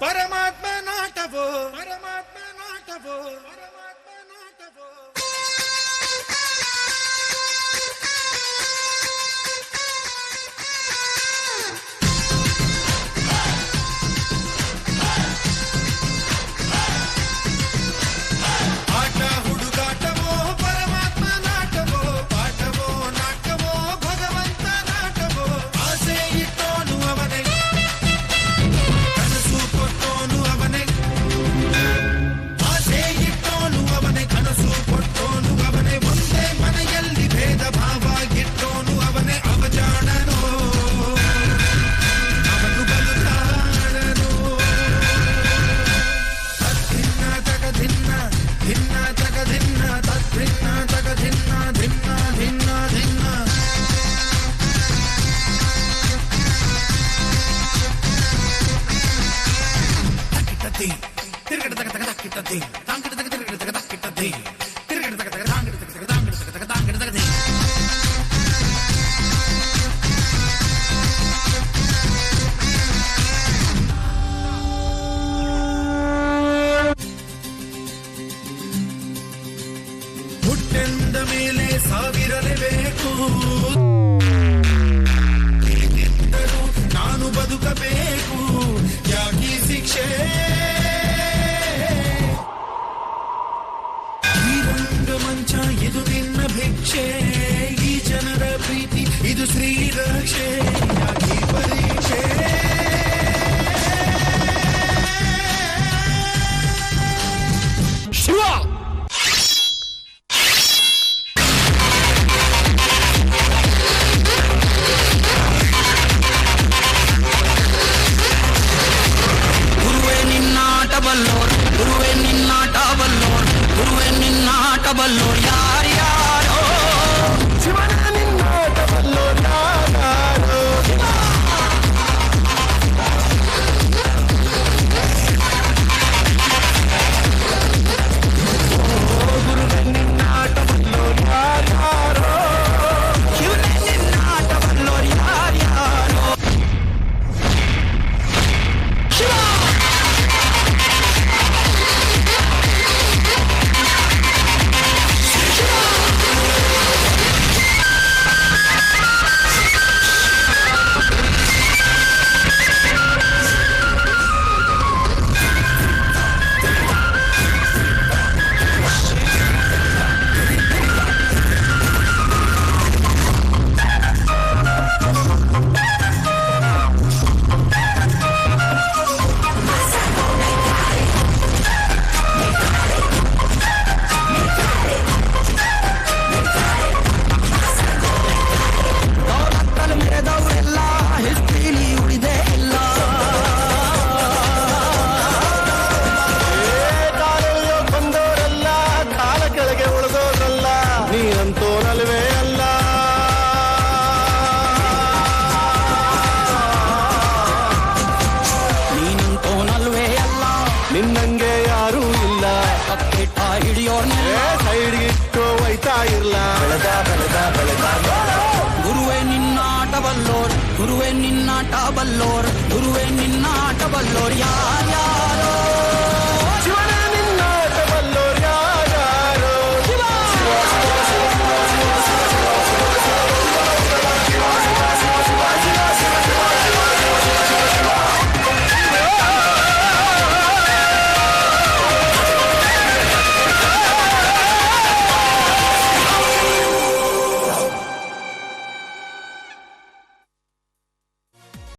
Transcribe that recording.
ಪರಮಾತ್ಮ ನಾಟವೋ ಪರಮಾತ್ಮ ನಾಟವೋ ಪರಮಾತ್ಮ ನಾಟವೋ. ಆಟ ಹುಡುಗಾಟವೋ ಪರಮಾತ್ಮ ನಾಟವೋ, ಪಾಠವೋ ನಾಟವೋ ಭಗವಂತ ನಾಟವೋ. ಆಸೆ ಇಟ್ಟೋನು ಅವನೇ, ಕನಸು ಕೊಟ್ಟೋನು ಅವನೇ. ಆಸೆ ಇಟ್ಟೋನು ಅವನೇ, ಕನಸು ಕೊಟ್ಟೋನು ಅವನೇ. ಒಂದೇ ಮನೆಯಲ್ಲಿ ಭೇದ ಭಾವ ಇಟ್ಟೋನು ಅವನೇ. ಅವಜಾಣನೋ ಅವನು ಬಲುತಾಣನೋ. ತದ್ಭಿನ್ನ ತಗಧಿನ್ನ ಭಿನ್ನ ತಗಧಿನ್ನ ತದ್ಭಿನ್ನ ತಗಧಿನ್ನ ಭಿನ್ನ ಭಿನ್ನ ಭಿನ್ನ. ತಕ್ಕಿಟ್ಟತಿ ತಿರುಗಡ ತಗ ತಗ ತಕ್ಕಿಟ್ಟತಿ ತಾಂಗಿಡ ತಗ ತಿರುಗಡ ತಗ ತಕ್ಕಿಟ್ಟತಿ ತಿರುಗಡ ತಗ ತಗ ತಾಂಗಿಡ ತಗ ತಗ ತಾಂಗಿಡ ತಗ ತಗ ತಾಂಗಿಡ ತಗದಿ. ಹುಟ್ಟೆಂದ ಮೇಲೆ ಸಾವಿರಲೇಬೇಕು, ಏನೆಂದರೂ ನಾನು ಬದುಕಬೇಕು. ಯಾಕೀ ಶಿಕ್ಷೆ? ಈ ರಂಗಮಂಚ ಇದು ನಿನ್ನ ಭಿಕ್ಷೆ, ಈ ಜನರ ಪ್ರೀತಿ ಇದು ಶ್ರೀರಕ್ಷೆ. ಯಾಕೀ ಪರೀಕ್ಷೆ? ಶಿವ ಗುರುವೇ ನಿನ್ನಾಟ ಬಲ್ಲೋರ್, ಗುರುವೇ ನಿನ್ನಾಟ ಬಲ್ಲೋರ್, ಗುರುವೇ ನಿನ್ನಾಟ ಬಲ್ಲೋರ್ ಯಾರ್ಯಾರೋ. ಶಿವನ ನಿನ್ನಾಟ ಬಲ್ಲೋರ್ ಯಾರ್ಯಾರೋ. ಗುರುವೇ ನಿನ್ನಾಟ ಬಲ್ಲೋರ್ ಯಾರ್ಯಾರೋ. ಶಿವನೇ ನಿನ್ನಾಟ ಬಲ್ಲೋರ್ ಯಾರ್ಯಾರೋ. ದೌಲತ್ತಲ್ಲಿ ಮೆರೆದವರೆಲ್ಲ ಹಿಸ್ಟ್ರಿಲಿ ಉಳಿದೇ ಇಲ್ಲ. ಕಾಲೆಳೆಯೋ ಬಂದವರೆಲ್ಲ ಕಾಲ ಕೆಳಗೆ ಉಳಿದೋರಲ್ಲ. ನೀನಂತೋರಲ್ವೇ ಅಲ್ಲ. ನೀನಂತೋನಲ್ವೇ ಅಲ್ಲ, ನಿನ್ನಂಗೆ ಯಾರೂ ಇಲ್ಲ. ಕಕ್ಕೆಟ್ಟ ಹಿಡಿಯೋರ್ನೆಲ್ಲ ಸೈಡ್ಗಿಟ್ಟು ಒಯ್ತಾ ಇರ್ಲ. ಬೆಳೆದ ಬೆಳೆದ ಬೆಳೆದ ಗುರುವೇ ನಿನ್ನಾಟ ಬಲ್ಲೋರ್, ಗುರುವೇ ನಿನ್ನಾಟ ಬಲ್ಲೋರ್, ಗುರುವೇ ನಿನ್ನಾಟ ಬಲ್ಲೋರ್ ಯಾರ್ಯಾರೋ.